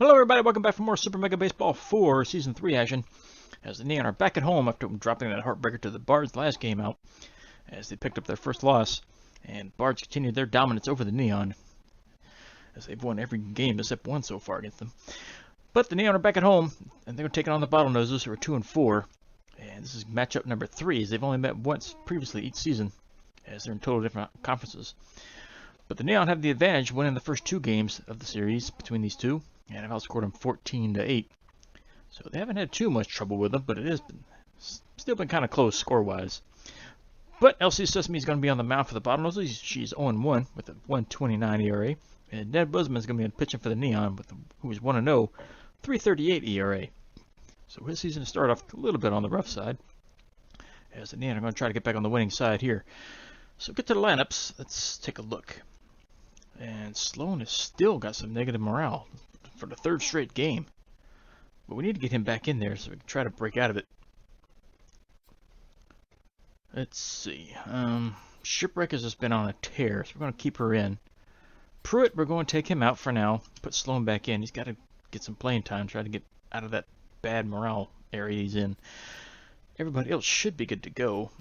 Hello everybody, welcome back for more Super Mega Baseball 4 Season 3 action. As the Neon are back at home after dropping that heartbreaker to the Bards last game out, as they picked up their first loss, and Bards continued their dominance over the Neon, as they've won every game except one so far against them. But the Neon are back at home, and they're taking on the Bottlenoses, who are 2-4, and this is matchup number 3, as they've only met once previously each season, as they're in total different conferences. But the Neon have the advantage, winning the first 2 games of the series between these two, and I've outscored them 14-8. So they haven't had too much trouble with them, but it has still been kind of close score-wise. But LC Sesame is going to be on the mound for the Bottlenoses. She's 0-1 with a 1.29 ERA. And Ned Busman is going to be pitching for the Neon, who is 1-0, 3.38 ERA. So his season has started off a little bit on the rough side, as the Neon are going to try to get back on the winning side here. So get to the lineups. Let's take a look. And Sloan has still got some negative morale for the 3rd straight game. But we need to get him back in there so we can try to break out of it. Let's see. Shipwreck has just been on a tear, so we're going to keep her in. Pruitt, we're going to take him out for now. Put Sloan back in. He's got to get some playing time, try to get out of that bad morale area he's in. Everybody else should be good to go.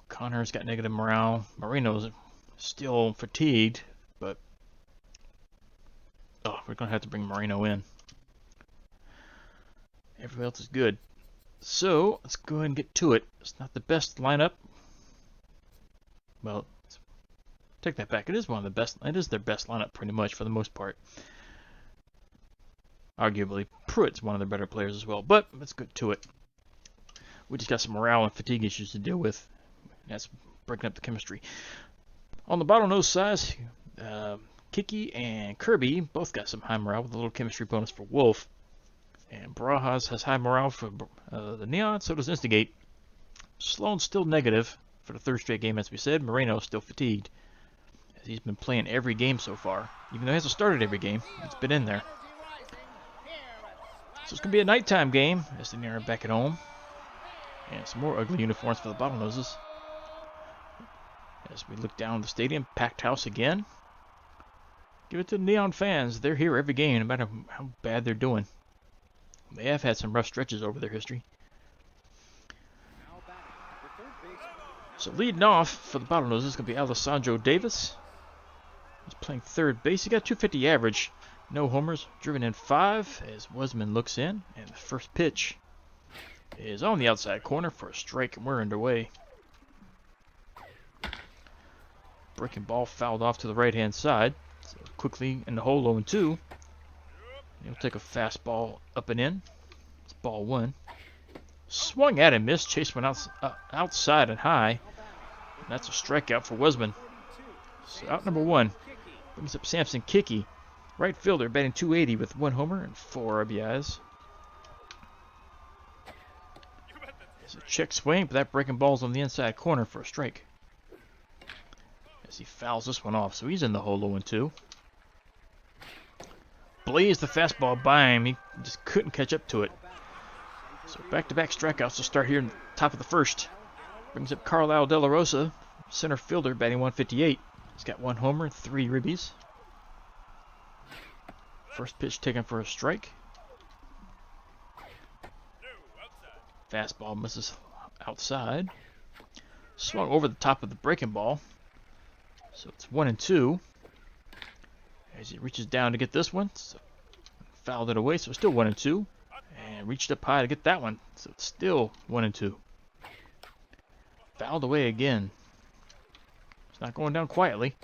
Connor's got negative morale. Moreno's still fatigued, but we're going to have to bring Moreno in. Everybody else is good. So, let's go ahead and get to it. It's not the best lineup. Well, take that back. It is one of the best. It is their best lineup pretty much for the most part. Arguably, Pruitt's one of their better players as well. But, let's get to it. We just got some morale and fatigue issues to deal with. That's breaking up the chemistry. On the bottlenose side, Kiki and Kirby both got some high morale with a little chemistry bonus for Wolf. And Barajas has high morale for the Neon, so does Instigate. Sloan's still negative for the 3rd straight game, as we said. Moreno's still fatigued, as he's been playing every game so far. Even though he hasn't started every game, he's been in there. So it's going to be a nighttime game, as the Neon are back at home. And some more ugly uniforms for the Bottlenoses. As we look down the stadium, packed house again. Give it to the Neon fans. They're here every game, no matter how bad they're doing. They have had some rough stretches over their history. So leading off for the Bottlenoses is going to be Alessandro Davis. He's playing 3rd base. He got 250 average. No homers. Driven in 5 as Wesman looks in. And the first pitch is on the outside corner for a strike, and we're underway. Breaking ball fouled off to the right-hand side. So quickly in the hole, 0-2. He'll take a fastball up and in. It's ball 1. Swung at and missed. Chase went outside and high. And that's a strikeout for Wesman. So out number 1 brings up Samson Kiki. Right fielder batting .280 with 1 homer and 4 RBIs. It's a check swing, but that breaking ball's on the inside corner for a strike. As he fouls this one off, so he's in the hole 0-2. Blazed the fastball by him. He just couldn't catch up to it. So back-to-back strikeouts to start here in the top of the 1st. Brings up Carlisle De La Rosa, center fielder, batting .158. He's got 1 homer, 3 ribbies. First pitch taken for a strike. Fastball misses outside. Swung over the top of the breaking ball. So it's 1-2. As he reaches down to get this one, so fouled it away, so it's still 1-2. And reached up high to get that one, so it's still 1-2. Fouled away again. It's not going down quietly.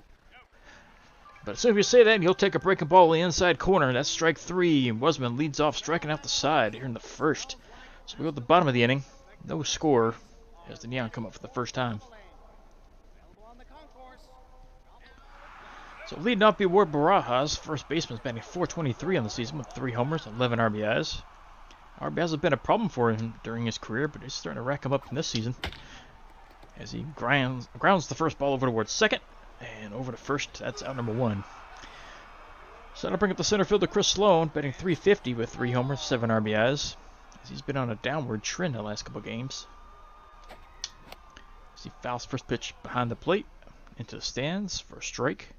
But as soon as you say that, he'll take a breaking ball in the inside corner. That's strike 3, and Wesman leads off, striking out the side here in the 1st. So we go to the bottom of the inning. No score as the Neon come up for the first time. So leading off, Ward Barajas, first baseman, batting .423 on the season with 3 homers and 11 RBIs. RBIs have been a problem for him during his career, but he's starting to rack them up in this season. As he grounds the first ball over towards second, and over to first, that's out number 1. So that'll bring up the center fielder Chris Sloan, batting .350 with 3 homers, 7 RBIs. As he's been on a downward trend the last couple games. As he fouls first pitch behind the plate, into the stands for a strike.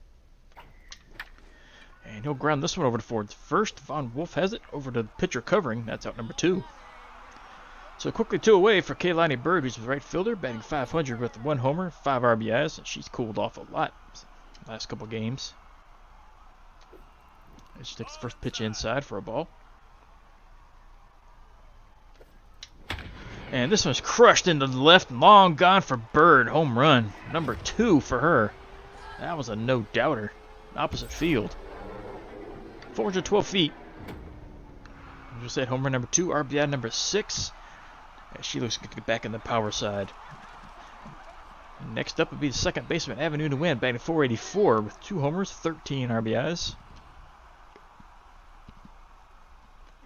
And he'll ground this one over to Ford's first. Von Wolf has it over to the pitcher covering. That's out number 2. So quickly 2 away for Kaylani Bird, who's the right fielder, batting .500 with 1 homer, 5 RBIs. And she's cooled off a lot last couple games. And she takes the first pitch inside for a ball. And this one's crushed into the left, long gone for Bird. Home run, number 2 for her. That was a no-doubter. Opposite field. 412 feet. I just said home run number 2, RBI number 6. And she looks good to get back in the power side. And next up would be the second baseman, Avenue to win, batting .484 with 2 homers, 13 RBIs.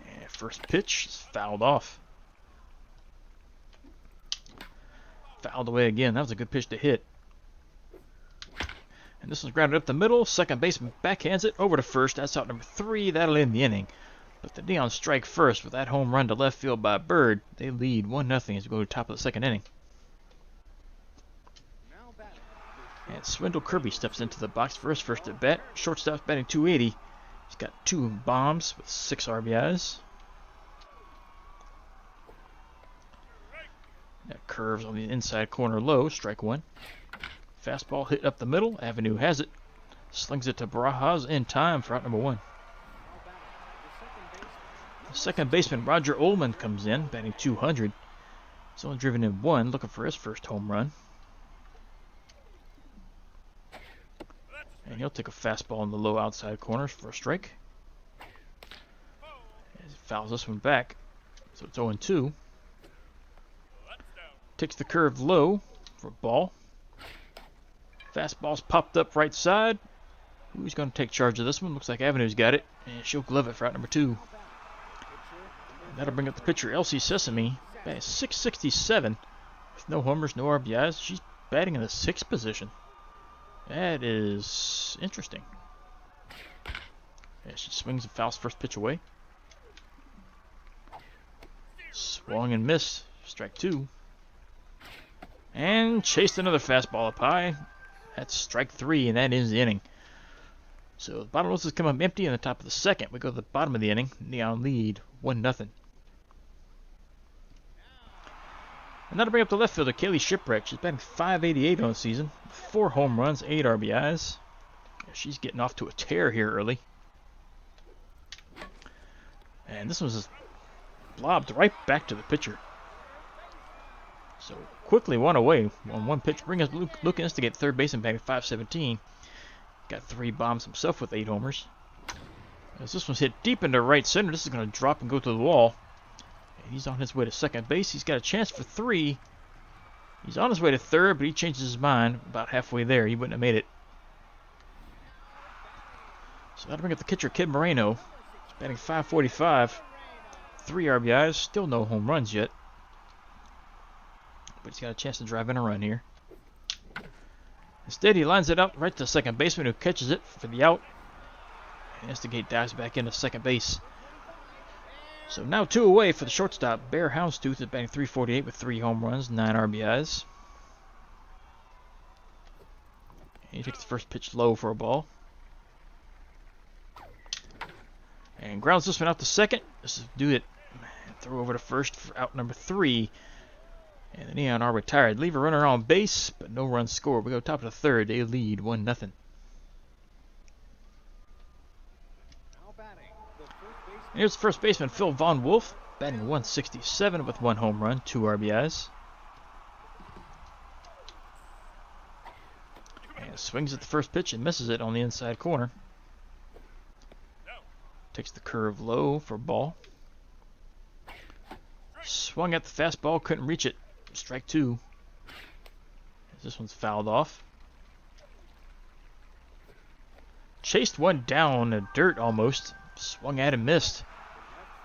And first pitch is fouled off. Fouled away again. That was a good pitch to hit. And this one's grounded up the middle. Second baseman backhands it over to first. That's out number 3. That'll end the inning. But the Neons strike first with that home run to left field by Bird. They lead 1-0 as we go to the top of the second inning. And Swindle Kirby steps into the box for his first at bat. Shortstop's batting .280. He's got 2 bombs with 6 RBIs. That curves on the inside corner low, strike 1. Fastball hit up the middle. Avenue has it. Slings it to Barajas in time for out number 1. The second baseman, Roger Ullman, comes in, batting .200. He's only driven in 1, looking for his first home run. And he'll take a fastball in the low outside corners for a strike. As he fouls this one back, so it's 0-2. Takes the curve low for a ball. Fastball's popped up right side. Who's going to take charge of this one? Looks like Avenue's got it. And she'll glove it for out number 2. And that'll bring up the pitcher, Elsie Sesame, batting .667 with no homers, no RBIs. She's batting in the 6th position. That is interesting. Yeah, she swings and fouls first pitch away. Swung and missed. Strike 2. And chased another fastball up high. That's strike 3, and that ends the inning. So the bottom of this has come up empty in the top of the second. We go to the bottom of the inning. Neon lead 1-0. And that'll bring up the left fielder, Kaylee Shipwreck. She's batting .588 on the season. 4 home runs, 8 RBIs. She's getting off to a tear here early. And this one's just lobbed right back to the pitcher. So quickly 1 away on 1 pitch. Bring us Luke Instigate, third baseman, batting .517. Got 3 bombs himself with 8 homers. As this one's hit deep into right center, this is going to drop and go to the wall. And he's on his way to second base. He's got a chance for 3. He's on his way to third, but he changes his mind about halfway there. He wouldn't have made it. So that'll bring up the catcher, Kid Moreno. He's batting .545. 3 RBIs. Still no home runs yet. But he's got a chance to drive in a run here. Instead, he lines it out right to the second baseman, who catches it for the out. And Instigate dives back into second base. So now 2 away for the shortstop. Bear Houndstooth is batting .348 with 3 home runs, 9 RBIs. And he takes the first pitch low for a ball. And grounds this one out to second. This is do it. Throw over to first for out number 3. And the Neon are retired. Leave a runner on base, but no runs scored. We go top of the third. They lead 1-0. And here's the first baseman, Phil Von Wolf, batting .167 with 1 home run, 2 RBIs. And swings at the first pitch and misses it on the inside corner. Takes the curve low for a ball. Swung at the fastball, couldn't reach it. Strike 2. This one's fouled off. Chased one down in the dirt almost. Swung at and missed.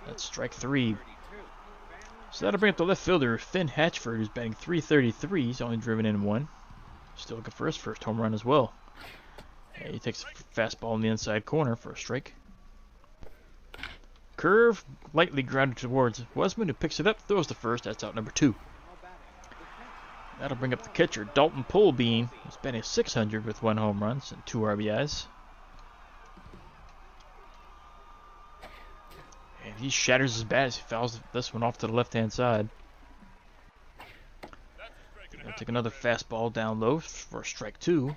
That's strike 3. So that'll bring up the left fielder, Finn Hatchford, who's batting .333. He's only driven in 1. Still looking for his first home run as well. And he takes a fastball in the inside corner for a strike. Curve, lightly grounded towards Wesman, who picks it up, throws the first. That's out number 2. That'll bring up the catcher, Dalton Polbean, who's batting .600 with 1 home run and 2 RBIs. He shatters his bat as he fouls this one off to the left-hand side. He'll take another fastball down low for strike 2.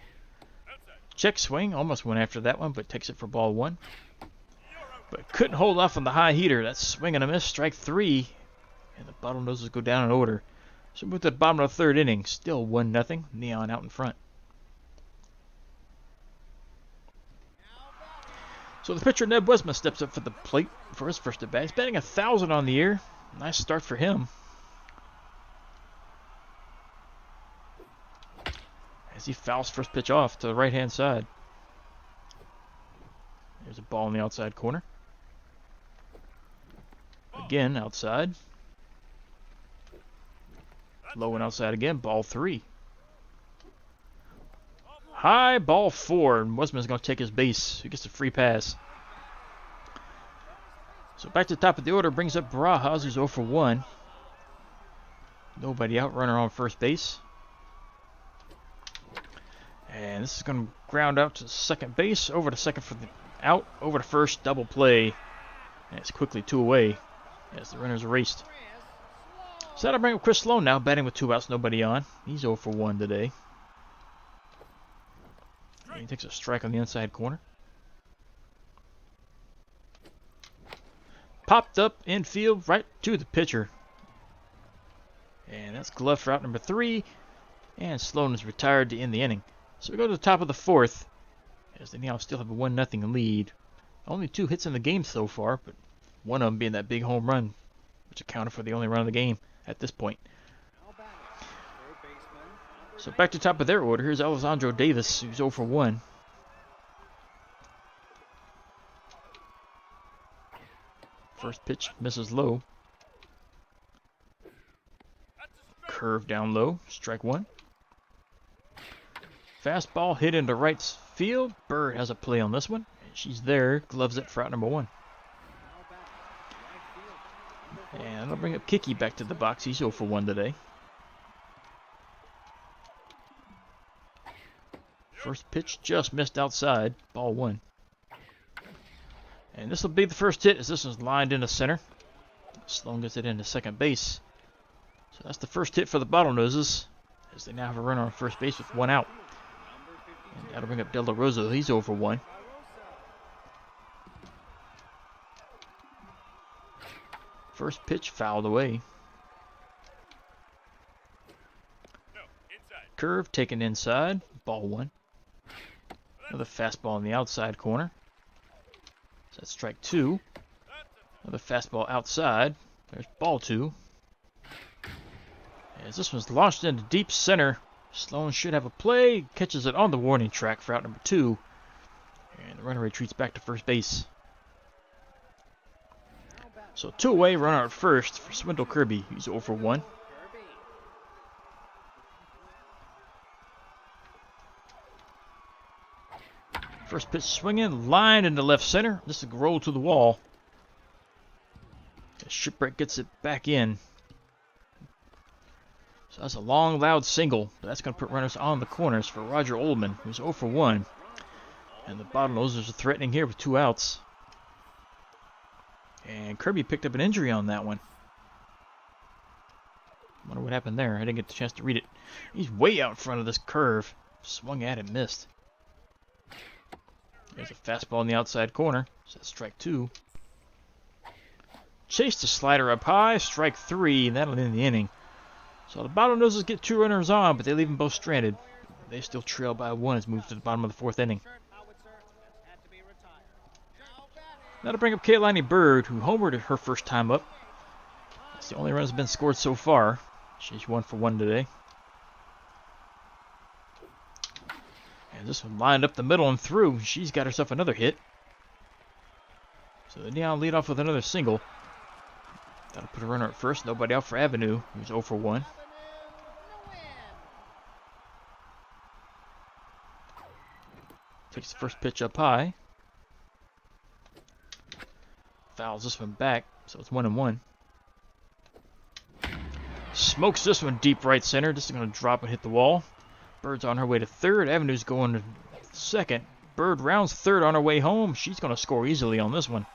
Check swing, almost went after that one, but takes it for ball 1. But couldn't hold off on the high heater. That's swing and a miss, strike 3. And the bottlenoses go down in order. So we move to the bottom of the 3rd inning. Still 1-0. Neon out in front. So the pitcher, Ned Wesma, steps up for the plate for his first at bat. He's batting 1,000 on the year. Nice start for him. As he fouls first pitch off to the right-hand side. There's a ball in the outside corner. Again, outside. Low and outside again, ball 3. High, ball 4, and Wesman's going to take his base. He gets a free pass. So back to the top of the order, brings up Barajas, who's 0 for 1. Nobody out, runner on first base. And this is going to ground out to second base, over to second for the out, over to first, double play. And it's quickly 2 away as the runner's erased. So that'll bring up Chris Sloan now, batting with 2 outs, nobody on. He's 0 for 1 today. And he takes a strike on the inside corner. Popped up infield right to the pitcher. And that's glove for out number 3. And Sloan is retired to end the inning. So we go to the top of the 4th, as they now still have a 1-0 lead. Only 2 hits in the game so far, but one of them being that big home run, which accounted for the only run of the game at this point. So back to top of their order, here's Alessandro Davis, who's 0 for 1. First pitch misses low. Curve down low, strike 1. Fastball hit into right field. Bird has a play on this one. And she's there, gloves it for out number 1. And I'll bring up Kiki back to the box. He's 0 for 1 today. First pitch just missed outside, ball 1. And this will be the first hit as this one's lined into center. Sloan gets it into second base. So that's the first hit for the Bottlenoses, as they now have a runner on first base with 1 out. And that'll bring up Del Rosa. He's 0 for 1. First pitch fouled away. Curve taken inside. Ball 1. Another fastball in the outside corner. So that's strike 2. Another fastball outside. There's ball 2. As this one's launched into deep center. Sloan should have a play. Catches it on the warning track for out number 2. And the runner retreats back to first base. So 2 away, runner at first for Swindle Kirby. He's 0 for 1. First pitch swinging, line into left center. This will roll to the wall. Shipwreck gets it back in. So that's a long, loud single. But that's going to put runners on the corners for Roger Oldman, who's 0 for 1. And the Bottlenoses are threatening here with 2 outs. And Kirby picked up an injury on that one. Wonder what happened there. I didn't get the chance to read it. He's way out in front of this curve. Swung at it, missed. There's a fastball in the outside corner. So that's strike 2. Chase the slider up high. Strike 3, and that'll end the inning. So the Bottlenoses get 2 runners on, but they leave them both stranded. They still trail by 1 as moved to the bottom of the 4th inning. That'll bring up Kailani Bird, who homered her first time up. That's the only run that's been scored so far. She's 1 for 1 today. And this one lined up the middle and through. She's got herself another hit. So the Neon lead off with another single. That'll put a runner at first. Nobody out for Avenue, who's 0 for 1. Takes the first pitch up high. Fouls this one back, so it's 1-1. Smokes this one deep right center. This is going to drop and hit the wall. Bird's on her way to third. Avenue's going to second. Bird rounds third on her way home. She's going to score easily on this one.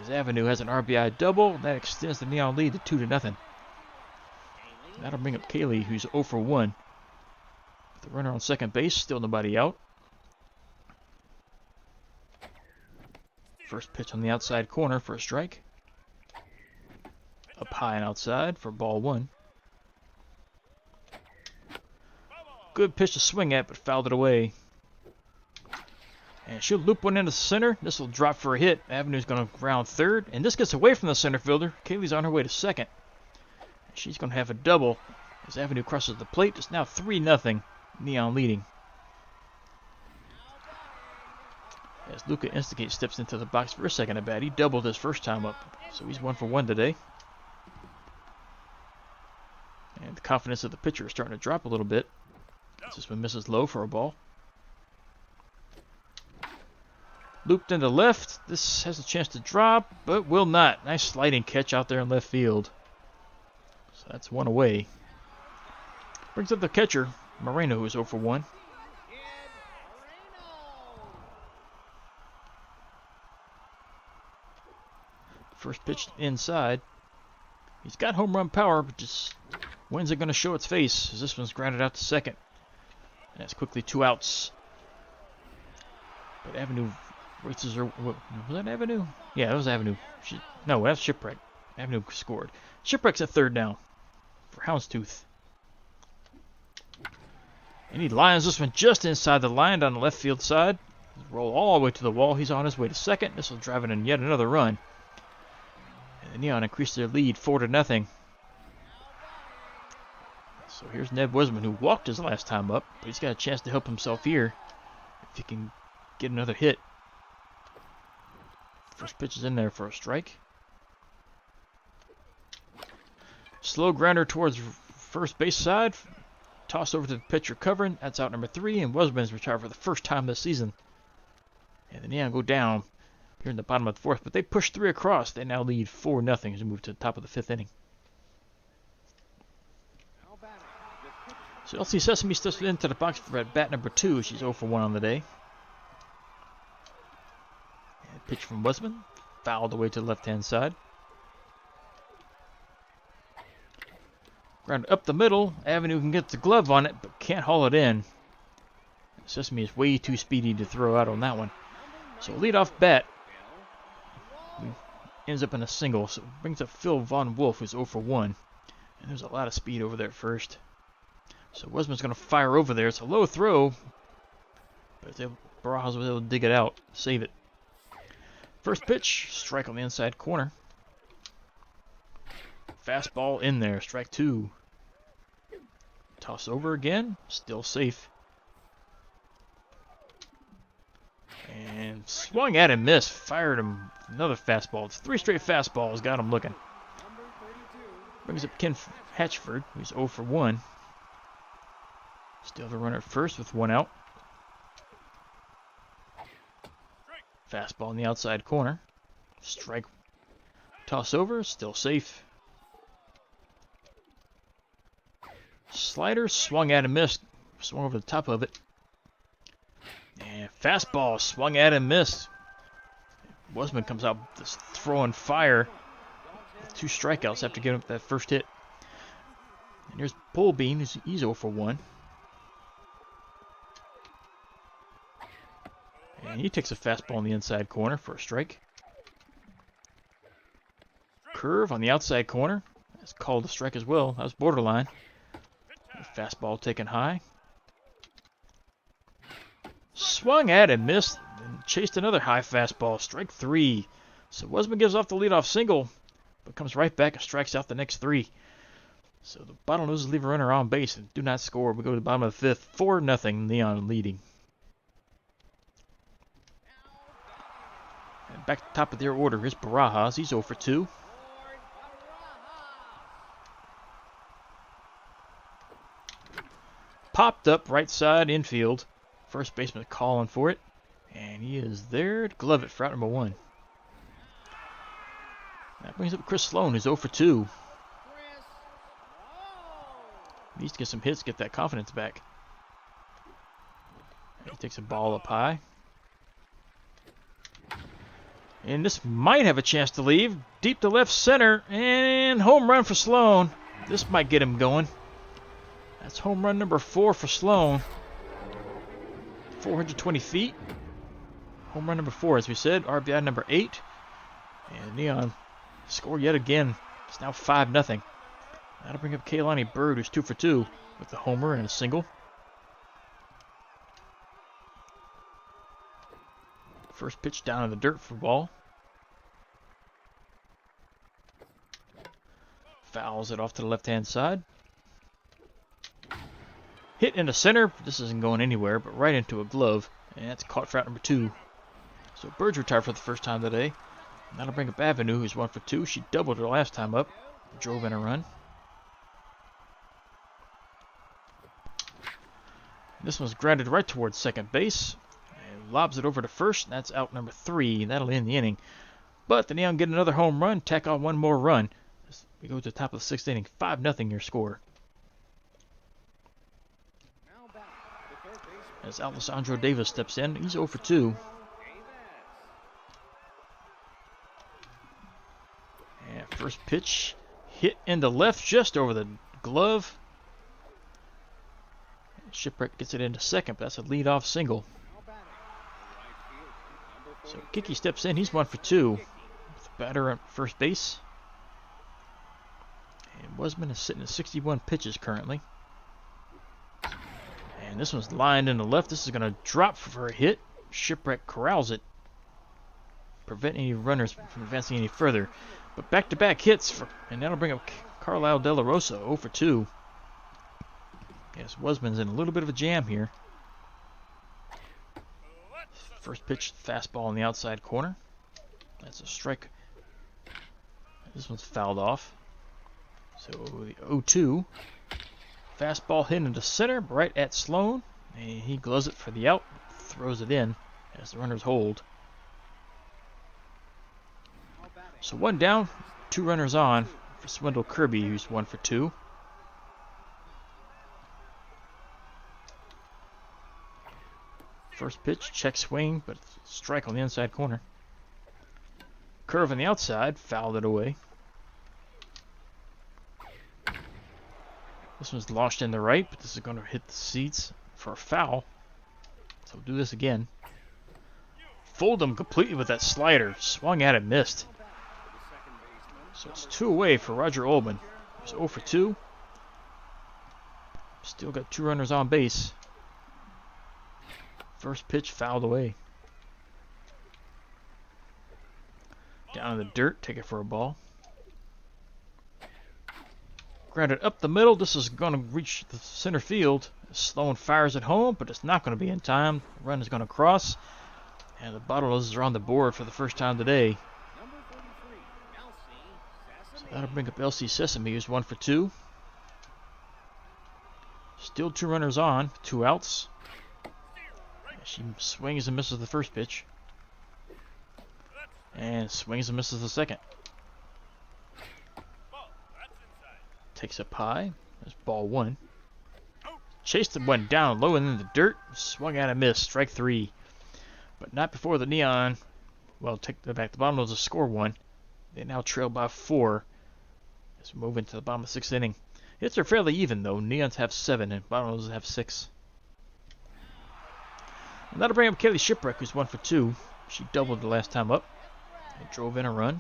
As Avenue has an RBI double, that extends the Neon lead to 2-0. That'll bring up Kaylee, who's 0 for 1. The runner on second base, still nobody out. First pitch on the outside corner for a strike. Up high and outside for ball 1. Good pitch to swing at, but fouled it away. And she'll loop one into center. This will drop for a hit. Avenue's going to ground third. And this gets away from the center fielder. Kaylee's on her way to second. She's going to have a double as Avenue crosses the plate. It's now 3-0. Neon leading. As Luca Instigate steps into the box for a second at bat. He doubled his first time up. So he's 1 for 1 today. And the confidence of the pitcher is starting to drop a little bit. This one misses low for a ball. Looped into left. This has a chance to drop, but will not. Nice sliding catch out there in left field. So that's 1 away. Brings up the catcher, Moreno, who is 0 for 1. First pitch inside. He's got home run power, but just when's it going to show its face? As this one's grounded out to second. And that's quickly 2 outs. But Avenue races her. Was that Avenue? Yeah, that was Avenue. No, that's Shipwreck. Avenue scored. Shipwreck's at third now for Houndstooth. And he lines this one just inside the line down the left field side. Roll all the way to the wall. He's on his way to second. This will drive in yet another run. And the Neon increased their lead 4-0. So here's Ned Wisman, who walked his last time up, but he's got a chance to help himself here if he can get another hit. First pitch is in there for a strike. Slow grounder towards first base side. Toss over to the pitcher covering. That's out number 3, and Wisman is retired for the first time this season. And the Neon go down here in the bottom of the 4th, but they push 3 across. They now lead 4-0 as we move to the top of the 5th inning. So LC Sesame steps into the box for at bat number 2. She's 0 for 1 on the day. And pitch from Wisman. Fouled away to the left-hand side. Ground up the middle. Avenue can get the glove on it, but can't haul it in. Sesame is way too speedy to throw out on that one. So leadoff bat ends up in a single. So it brings up Phil Von Wolf, who's 0 for 1. And there's a lot of speed over there at first. So Wisman's going to fire over there. It's a low throw, but Barajas was able to dig it out, save it. First pitch, strike on the inside corner. Fastball in there, strike 2. Toss over again, still safe. And swung at and missed, fired him another fastball. It's 3 straight fastballs, got him looking. Brings up Ken Hatchford, who's 0 for 1. Still the runner at first with 1 out. Fastball in the outside corner. Strike. Toss over, still safe. Slider swung at and missed. Swung over the top of it. And fastball swung at and missed. Wisman comes out just throwing fire with 2 strikeouts after giving up that first hit. And here's Polbean, he's 0 for 1. And he takes a fastball in the inside corner for a strike. Curve on the outside corner. That's called a strike as well. That was borderline. Fastball taken high. Swung at and missed. And chased another high fastball. Strike 3. So Wisman gives off the leadoff single, but comes right back and strikes out the next 3. So the Bottlenoses leave a runner on base and do not score. We go to the bottom of the 5th. 4-0 Neon leading. And back to the top of their order is Barajas. He's 0 for 2. Popped up right side infield. First baseman calling for it. And he is there to glove it for out number 1. That brings up Chris Sloan, who's 0 for 2. Needs to get some hits, get that confidence back. He takes a ball up high. And this might have a chance to leave. Deep to left center. And home run for Sloan. This might get him going. That's home run number 4 for Sloan. 420 feet. Home run number 4, as we said. RBI number 8. And Neon score yet again. It's now 5-0. That'll bring up Kaylani Bird, who's 2 for 2 with a homer and a single. First pitch down in the dirt for ball. Fouls it off to the left-hand side. Hit in the center. This isn't going anywhere, but right into a glove. And that's caught for out number 2. So Bird's retired for the first time today. And that'll bring up Avenue, who's 1 for 2. She doubled her last time up. Drove in a run. This one's grounded right towards second base. And lobs it over to first. And that's out number 3. That'll end the inning. But the Neon get another home run. Tack on one more run. We go to the top of the 6th inning. 5-0 your score. As Alessandro Davis steps in. He's 0 for 2. And first pitch hit into left just over the glove. Shipwreck gets it into second, but that's a leadoff single. So Kiki steps in. He's 1 for 2 with the batter at first base. And Wasman is sitting at 61 pitches currently. And this one's lined in the left. This is going to drop for a hit. Shipwreck corrals it. Prevent any runners from advancing any further. But back-to-back hits, and that'll bring up Carlisle De La Rosa, 0 for 2. Yes, Wasman's in a little bit of a jam here. First pitch, fastball in the outside corner. That's a strike. This one's fouled off. So the 0-2. Fastball hit into center, right at Sloan. And he gloves it for the out, throws it in as the runners hold. So 1 down, 2 runners on for Swindle Kirby, who's 1 for 2. First pitch, check swing, but strike on the inside corner. Curve on the outside, fouled it away. This one's launched in the right, but this is going to hit the seats for a foul. So we'll do this again. Fooled him completely with that slider. Swung at it, missed. So it's 2 away for Roger Ullman. He's 0 for 2. Still got 2 runners on base. First pitch fouled away. Down in the dirt, take it for a ball. Grounded up the middle. This is going to reach the center field. Sloan fires it home, but it's not going to be in time. The run is going to cross. And the Bottlenoses are on the board for the first time today. So that'll bring up LC Sesame, who's 1 for 2. Still 2 runners on, 2 outs. She swings and misses the first pitch. And swings and misses the second. Takes up high. There's ball 1. Chased the one down low and in the dirt. Swung at a miss. Strike 3. But not before the Neon. Well, take that back. The Bottlenoses score 1. They now trail by 4. As we move into the bottom of the 6th inning. Hits are fairly even though. Neons have 7 and Bottlenoses have 6. And that'll bring up Kelly Shipwreck, who's 1 for 2. She doubled the last time up. And drove in a run.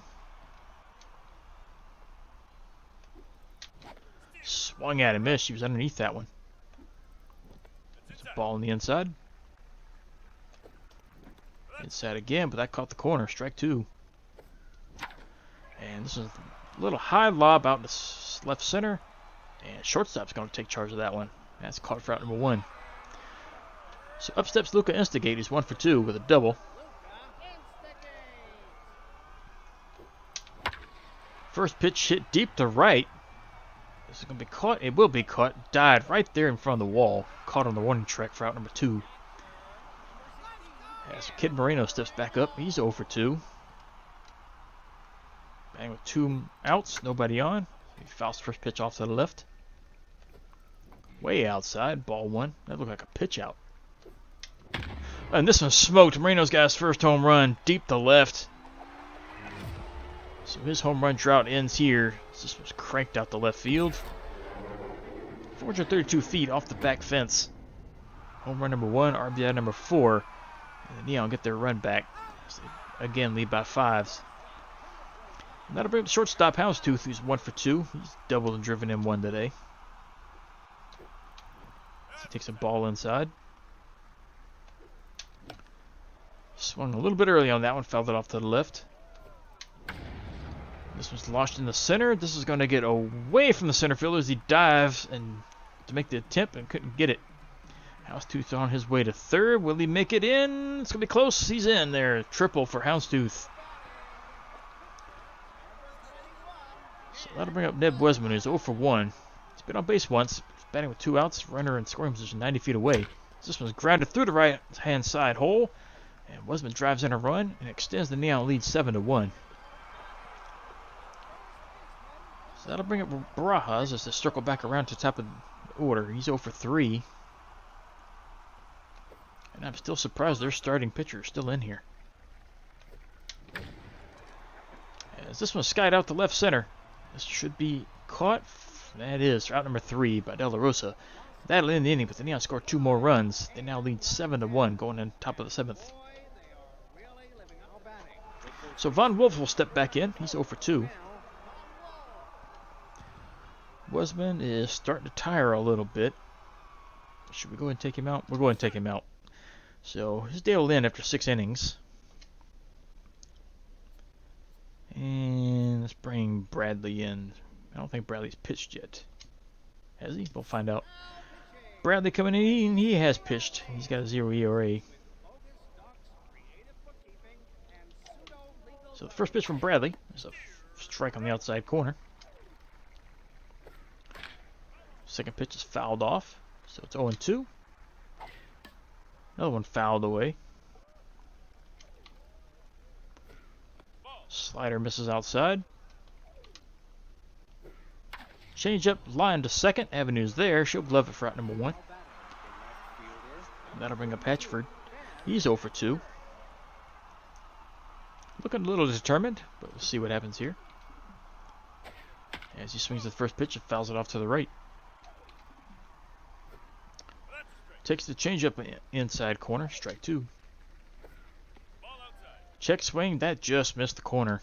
Swung at and missed. She was underneath that one. There's a ball on the inside. Inside again, but that caught the corner. Strike 2. And this is a little high lob out to left center. And shortstop's going to take charge of that one. That's caught for out number 1. So up steps Luca Instigate, who's 1 for 2 with a double. First pitch hit deep to right. This is going to be caught. It will be caught. Died right there in front of the wall. Caught on the warning track for out number 2. As Kid Moreno steps back up, he's 0 for 2. Bang with 2 outs, nobody on. He fouls first pitch off to the left. Way outside, ball 1. That looked like a pitch out. And this one smoked. Moreno's got his first home run deep to left. So his home run drought ends here. This was cranked out the left field. 432 feet off the back fence. Home run number 1, RBI number 4. And the Neon get their run back. So they again lead by 5s. And that'll bring up the shortstop Houndstooth, who's 1 for 2. He's doubled and driven in 1 today. So he takes a ball inside. Swung a little bit early on that one, fouled it off to the left. This one's launched in the center. This is going to get away from the center fielder as he dives and to make the attempt and couldn't get it. Houndstooth on his way to third. Will he make it in? It's going to be close. He's in there. Triple for Houndstooth. So that'll bring up Ned Wesman, who's 0 for 1. He's been on base once. He's batting with 2 outs. Runner in scoring position 90 feet away. This one's grounded through the right-hand side hole. And Wesman drives in a run and extends the Neon lead 7-1. So that'll bring up Barajas as they circle back around to the top of the order. He's 0 for 3. And I'm still surprised their starting pitcher is still in here. As this one skied out to left center. This should be caught. That is route number 3 by De La Rosa. That'll end the inning, but the Neon score 2 more runs. They now lead 7-1 going on top of the 7th. So Von Wolf will step back in. He's 0 for 2. Wesman is starting to tire a little bit. Should we go ahead and take him out? We'll go ahead and take him out. So his day will end after 6 innings. And let's bring Bradley in. I don't think Bradley's pitched yet. Has he? We'll find out. Bradley coming in. He has pitched. He's got a 0 ERA. So the first pitch from Bradley is a strike on the outside corner. Second pitch is fouled off. So it's 0-2. Another one fouled away. Slider misses outside. Change up line to second. Avenue's there. She'll glove it for out number 1. That'll bring up Hatchford. He's 0 for 2. Looking a little determined, but we'll see what happens here. As he swings the first pitch and fouls it off to the right. Takes the changeup inside corner, strike 2. Check swing, that just missed the corner.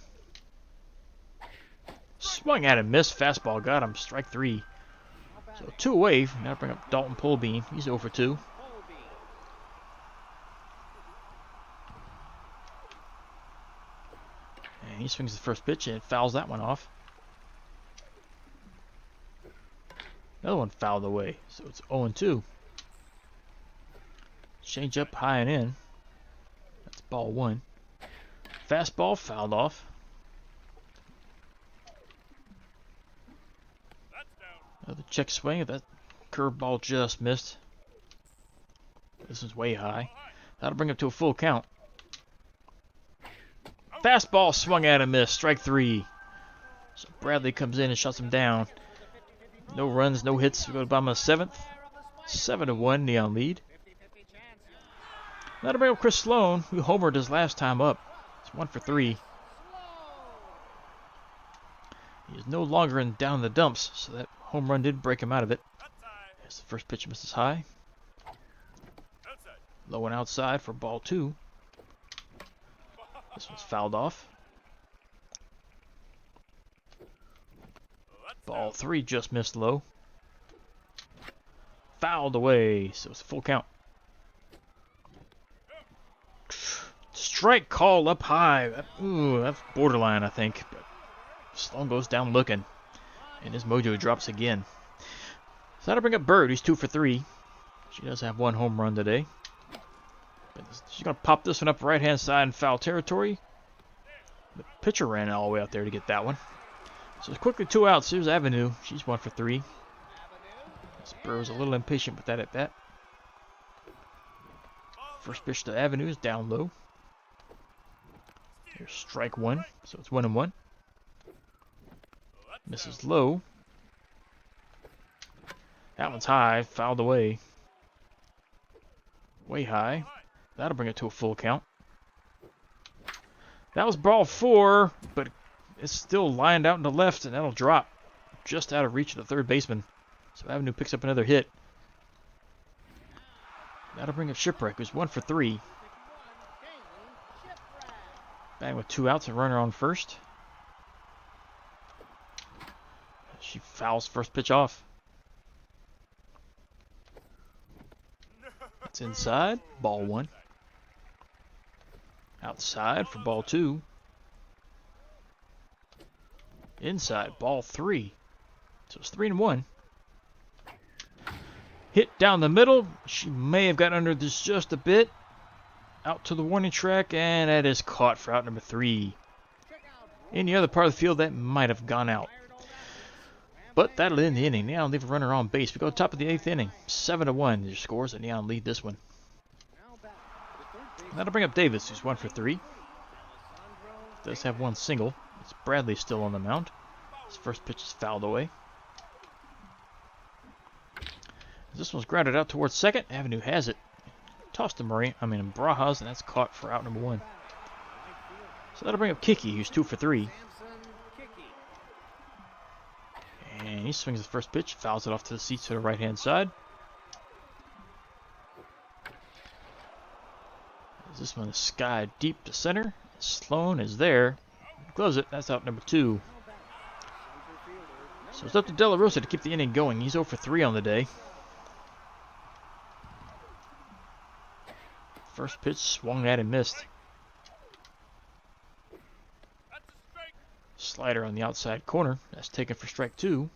Swung at him, missed, fastball, got him, strike 3. So 2 away, now bring up Dalton Polbean, he's 0 for 2. And he swings the first pitch and fouls that one off. Another one fouled away, so it's 0-2. Change up high and in. That's ball 1. Fastball fouled off. Another check swing. That curveball just missed. This is way high. That'll bring it to a full count. Fastball swung at and missed. Strike 3. So Bradley comes in and shuts him down. No runs, no hits. We go to the bottom of the 7th. 7-1 Neon lead. That'll bring up Chris Sloan, who homered his last time up. It's 1 for 3. He is no longer down in the dumps, so that home run did break him out of it. As the first pitch misses high. Low and outside for ball 2. This one's fouled off. Ball 3 just missed low. Fouled away, so it's a full count. Strike call up high. Ooh, that's borderline, I think. But Sloan goes down looking. And his mojo drops again. So that'll bring up Bird, who's 2 for 3. She does have 1 home run today. But she's going to pop this one up right-hand side in foul territory. The pitcher ran all the way out there to get that one. So it's quickly 2 outs. Here's Avenue. She's 1 for 3. Bird was a little impatient with that at bat. First pitch to Avenue is down low. Here's strike 1, so it's 1-1. Misses low. That one's high, fouled away. Way high. That'll bring it to a full count. That was ball 4, but It's still lined out in the left, and that'll drop just out of reach of the third baseman. So Avenue picks up another hit. That'll bring up Shipwreck, who's 1 for 3. Batting with 2 outs, a runner on first. She fouls first pitch off. It's inside, ball 1. Outside for ball 2. Inside, ball 3. So it's 3-1. Hit down the middle. She may have got under this just a bit. Out to the warning track, and that is caught for out number 3. In the other part of the field, that might have gone out. But that'll end the inning. Neon leave a runner on base. We go top of the 8th inning. 7-1. Your scores, and Neon lead this one. That'll bring up Davis, who's 1 for 3. Does have 1 single. It's Bradley still on the mound. His first pitch is fouled away. This one's grounded out towards second. Avenue has it. Tossed to Barajas, and that's caught for out number 1. So that'll bring up Kiki, who's 2 for 3. And he swings the first pitch, fouls it off to the seats to the right-hand side. This one is skied deep to center. Sloan is there. Gloves it. That's out number 2. So it's up to De La Rosa to keep the inning going. He's 0 for 3 on the day. First pitch swung at and missed. Slider on the outside corner. That's taken for strike 2.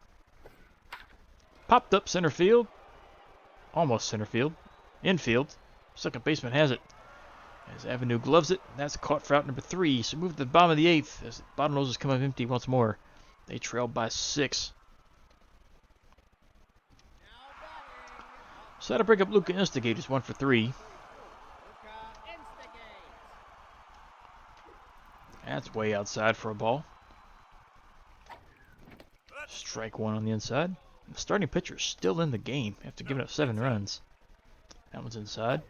Popped up center field. Almost center field. Infield. Second baseman has it. As Avenue gloves it. That's caught for out number 3. So move to the bottom of the 8th. As the bottom noses come up empty once more. They trail by 6. So that'll bring up Luca Instigate, who's 1 for 3. That's way outside for a ball. Strike 1 on the inside. The starting pitcher is still in the game after giving up 7 runs. That one's inside.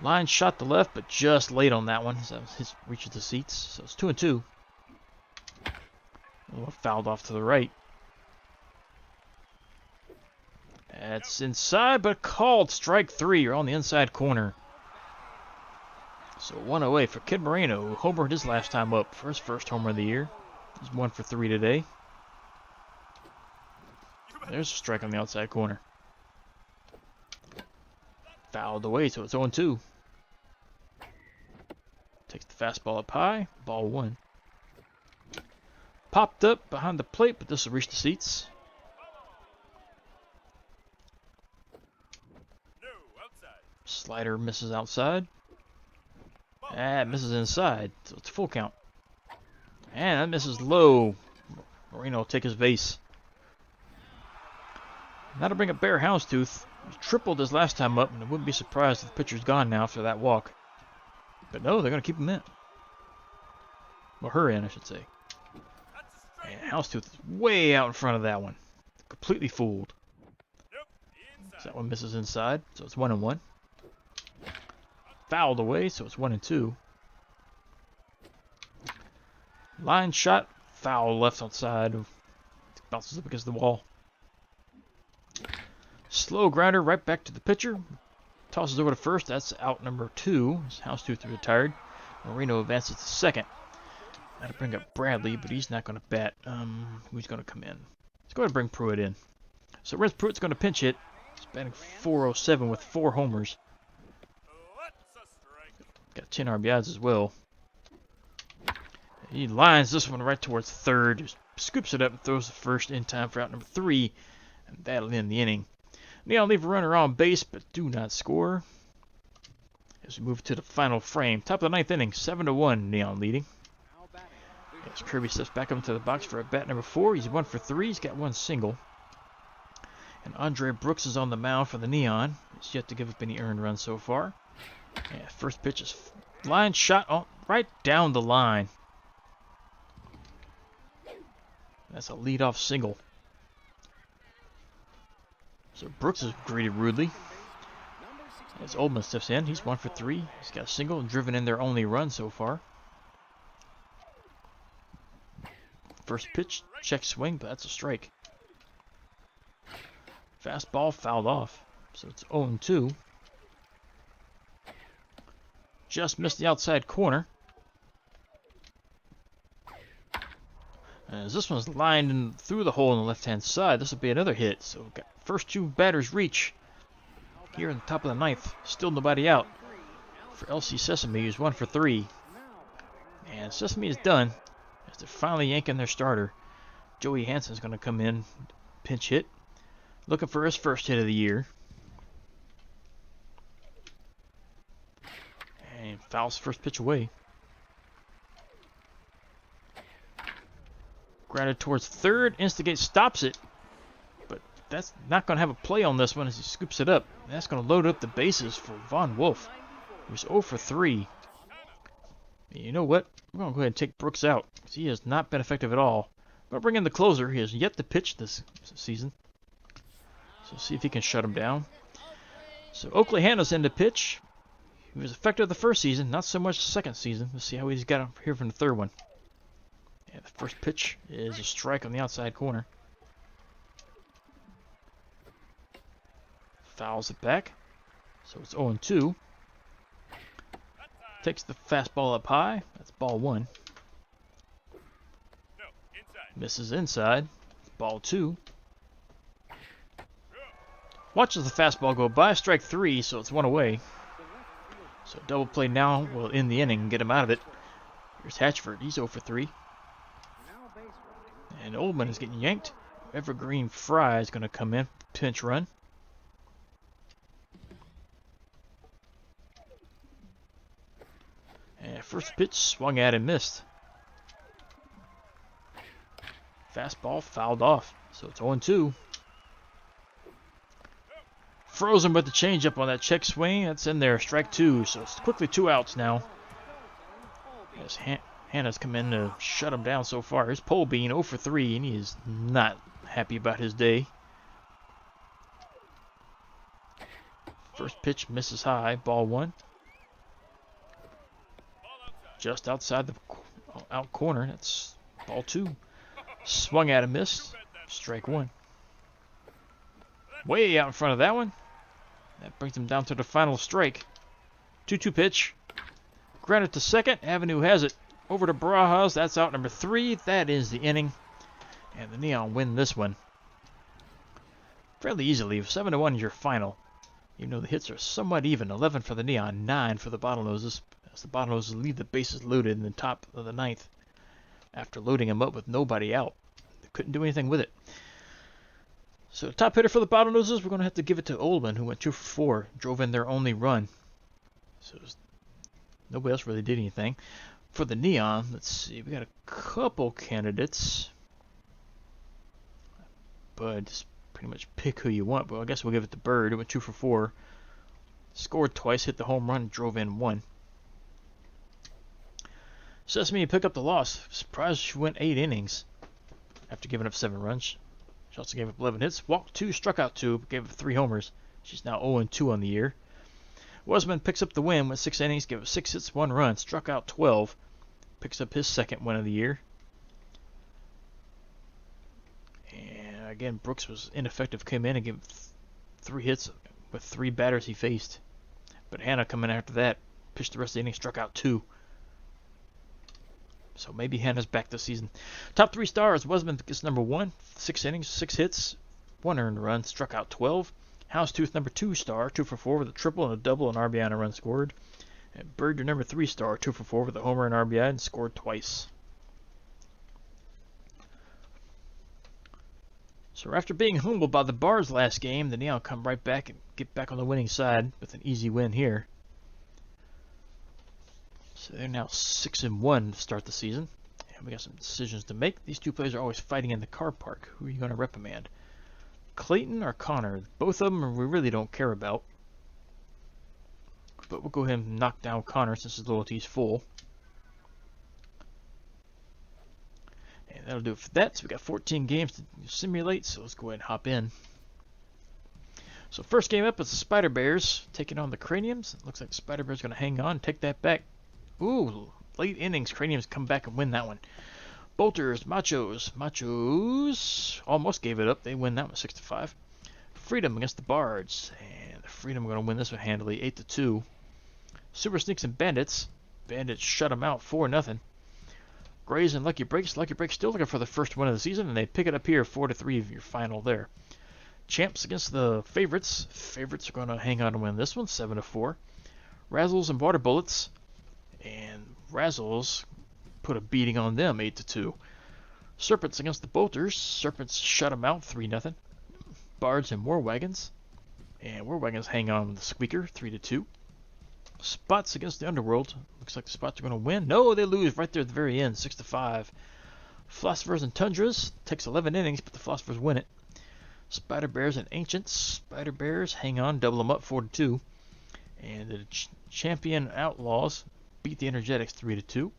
Line shot to left, but just late on that one. So it reaches the seats. So it's 2-2. A little fouled off to the right. That's inside, but called strike 3. You're on the inside corner. So 1 away for Kid Moreno, who homered his last time up for his first homer of the year. He's 1 for 3 today. There's a strike on the outside corner. Fouled away, so it's 0-2. Takes the fastball up high, ball 1. Popped up behind the plate, but this will reach the seats. Slider misses outside. That misses inside, so it's full count. And that misses low. Moreno will take his base. That'll bring up Bear Houndstooth. He tripled his last time up, and I wouldn't be surprised if the pitcher's gone now after that walk. But no, they're going to keep him in. Well, her in, I should say. And Houndstooth is way out in front of that one. Completely fooled. So that one misses inside, so it's 1-1. Fouled away, so it's 1-2. Line shot, foul left outside. Bounces up against the wall. Slow grounder right back to the pitcher. Tosses over to first. That's out number 2. Houndstooth retired. Moreno advances to second. That'll bring up Bradley, but he's not going to bat. Who's going to come in? Let's go ahead and bring Pruitt in. So Renz Pruitt's going to pinch hit. He's batting .407 with 4 homers. Got 10 RBIs as well. He lines this one right towards third. Just scoops it up and throws the first in time for out number 3. And that'll end the inning. Neon leave a runner on base, but do not score. As we move to the final frame. Top of the 9th inning, 7-1, Neon leading. As Kirby steps back up into the box for a bat number 4. He's 1 for 3. He's got 1 single. And Andre Brooks is on the mound for the Neon. He's yet to give up any earned runs so far. Yeah, first pitch is line shot right down the line. That's a leadoff single. So Brooks is greeted rudely. As Oldman steps in, he's 1 for 3. He's got a single and driven in their only run so far. First pitch, check swing, but that's a strike. Fastball fouled off, so it's 0-2. Just missed the outside corner. As this one's lined in through the hole on the left-hand side, this will be another hit. So we've got first two batters reach here in the top of the ninth. Still nobody out for LC Sesame, who's 1 for 3. And Sesame is done as they're finally yanking their starter. Joey Hansen's going to come in, pinch hit, looking for his first hit of the year. And fouls first pitch away. Grounded towards third. Instigate stops it. But that's not going to have a play on this one as he scoops it up. That's going to load up the bases for Von Wolf, who's 0 for 3. And you know what? We're going to go ahead and take Brooks out, because he has not been effective at all. We're going to bring in the closer. He has yet to pitch this season. So see if he can shut him down. So Oakley Hanna's in to pitch. He was effective the first season, not so much the second season. Let's see how he's got up here from the third one. Yeah, the first pitch is a strike on the outside corner. Fouls it back. So it's 0-2. Takes the fastball up high. That's ball 1. Misses inside. It's ball 2. Watches the fastball go by. Strike 3, so it's 1 away. So double play now will end the inning and get him out of it. Here's Hatchford. He's 0 for 3. And Oldman is getting yanked. Evergreen Fry is going to come in. Pinch run. And first pitch swung at and missed. Fastball fouled off. So it's 0-2. Frozen with the changeup on that check swing. That's in there. Strike 2. So it's quickly 2 outs now. As Hannah's come in to shut him down so far. His pole being 0 for 3, and he is not happy about his day. First pitch misses high. Ball 1. Just outside the out corner. That's ball 2. Swung at and missed. Strike 1. Way out in front of that one. That brings him down to the final strike. 2-2 pitch. Grounded to second. Avenue has it. Over to Barajas. That's out number 3. That is the inning. And the Neon win this one fairly easily. 7-1 is your final. Even though the hits are somewhat even. 11 for the Neon, 9 for the Bottlenoses. As the Bottlenoses leave the bases loaded in the top of the ninth. After loading them up with nobody out. They couldn't do anything with it. So top hitter for the Bottlenoses, we're going to have to give it to Oldman, who went 2 for 4. Drove in their only run. So nobody else really did anything. For the Neon, let's see, we got a couple candidates. But just pretty much pick who you want. But I guess we'll give it to Bird, who went 2 for 4. Scored twice, hit the home run, drove in 1. Sesame picked up the loss. Surprised she went 8 innings after giving up 7 runs. She also gave up 11 hits, walked 2, struck out 2, gave up 3 homers. She's now 0-2 on the year. Wasman picks up the win, went 6 innings, gave up 6 hits, 1 run, struck out 12. Picks up his second win of the year. And again, Brooks was ineffective, came in and gave 3 hits with 3 batters he faced. But Hannah coming after that, pitched the rest of the inning, struck out 2. So maybe Hannah's back this season. Top 3 stars. Wasman gets number 1. 6 innings, 6 hits, 1 earned run, struck out 12. Houndstooth, number 2 star, 2 for 4 with a triple and a double, and RBI and a run scored. And Bird, your number 3 star, 2 for 4 with a homer and RBI, and scored twice. So after being humbled by the Bars last game, the Neon come right back and get back on the winning side with an easy win here. So they're now 6-1 to start the season. And we got some decisions to make. These two players are always fighting in the car park. Who are you going to reprimand? Clayton or Connor? Both of them we really don't care about. But we'll go ahead and knock down Connor since his loyalty is full. And that'll do it for that. So we got 14 games to simulate. So let's go ahead and hop in. So first game up is the Spider Bears taking on the Craniums. It looks like the Spider Bears are going to hang on and take that back. Ooh, late innings. Craniums come back and win that one. Bolters, Machos almost gave it up. They win that one 6-5. Freedom against the Bards, and the Freedom are going to win this one handily, 8-2. Super Sneaks and Bandits. Bandits shut them out 4-0. Grays and Lucky Breaks. Lucky Breaks still looking for the first win of the season, and they pick it up here, 4-3 of your final there. Champs against the Favorites. Favorites are going to hang on and win this one, 7-4. Razzles and Water Bullets, and Razzles put a beating on them, 8-2. Serpents against the Bolters. Serpents shut them out, 3-0. Bards and War Wagons, and War Wagons hang on with the Squeaker, 3-2. Spots against the Underworld. Looks like the Spots are going to win. No, they lose right there at the very end, 6-5. Philosophers and Tundras takes 11 innings, but the Philosophers win it. Spider Bears and Ancients. Spider Bears hang on, double them up, 4-2. And the Champion Outlaws beat the Energetics 3-2.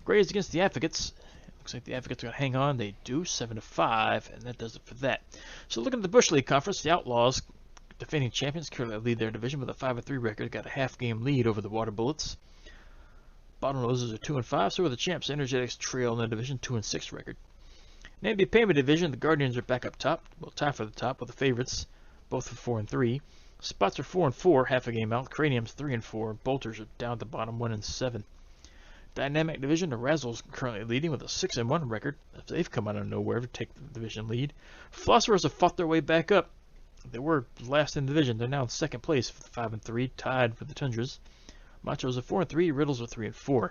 Grays against the Advocates. Looks like the Advocates are going to hang on. They do, 7-5, and that does it for that. So looking at the Bush League Conference, the Outlaws, defending champions, currently lead their division with a 5-3 record. Got a half-game lead over the Water Bullets. Bottlenoses are 2-5, so are the champs. Energetics trail in the division, 2-6 record. In the Payment division, the Guardians are back up top. Well, tie for the top with the Favorites, both for 4-3. Spots are 4-4, half a game out. Cranium's 3-4. Bolters are down at the bottom, 1-7. Dynamic division, the Razzles currently leading with a 6-1 record. They've come out of nowhere to take the division lead. Philosophers have fought their way back up. They were last in the division. They're now in second place with 5-3, tied with the Tundras. Machos are 4-3. Riddles are 3-4.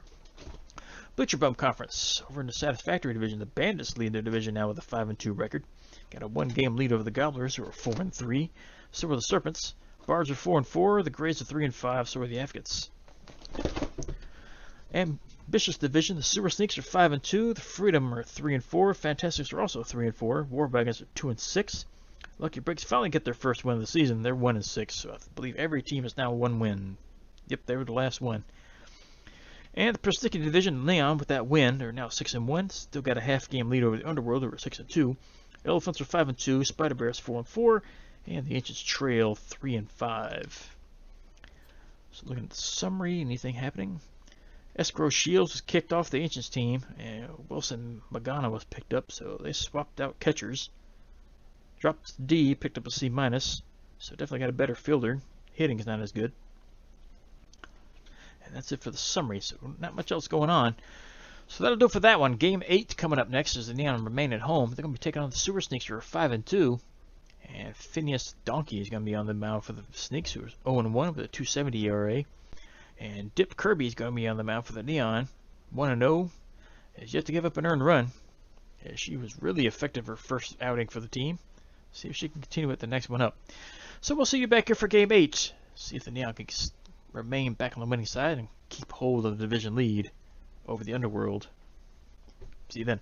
Bleacher Bum Conference. Over in the Satisfactory division, the Bandits lead their division now with a 5-2 record. Got a one-game lead over the Gobblers, who are 4-3. So are the Serpents. Bards are 4-4. The Grays are 3-5. So are the Advocates. Ambitious division, the Super Sneaks are 5-2. The Freedom are 3-4. Fantastics are also 3-4. War Wagons are 2-6. Lucky Breaks finally get their first win of the season. They're 1-6. So I believe every team is now one win. Yep, they were the last one. And the Persnickety division, Neon, with that win, they're now 6-1. Still got a half-game lead over the Underworld, who are 6-2. Elephants are 5-2. Spider Bears 4-4, and the Ancients trail 3-5. So looking at the summary, anything happening? Escrow Shields was kicked off the Ancients team, and Wilson Magana was picked up, so they swapped out catchers. Dropped D, picked up a C-, so definitely got a better fielder. Hitting's not as good. And that's it for the summary, so not much else going on. So that'll do it for that one. Game 8 coming up next as the Neon remain at home. They're going to be taking on the Super Sneaks, who are 5-2. And Phineas Donkey is going to be on the mound for the Sneaks, who are 0-1 with a 2.70 ERA. And Dip Kirby is going to be on the mound for the Neon, 1-0. Has yet to give up an earned run. She was really effective her first outing for the team. See if she can continue with the next one up. So we'll see you back here for Game 8. See if the Neon can remain back on the winning side and keep hold of the division lead over the Underworld. See you then.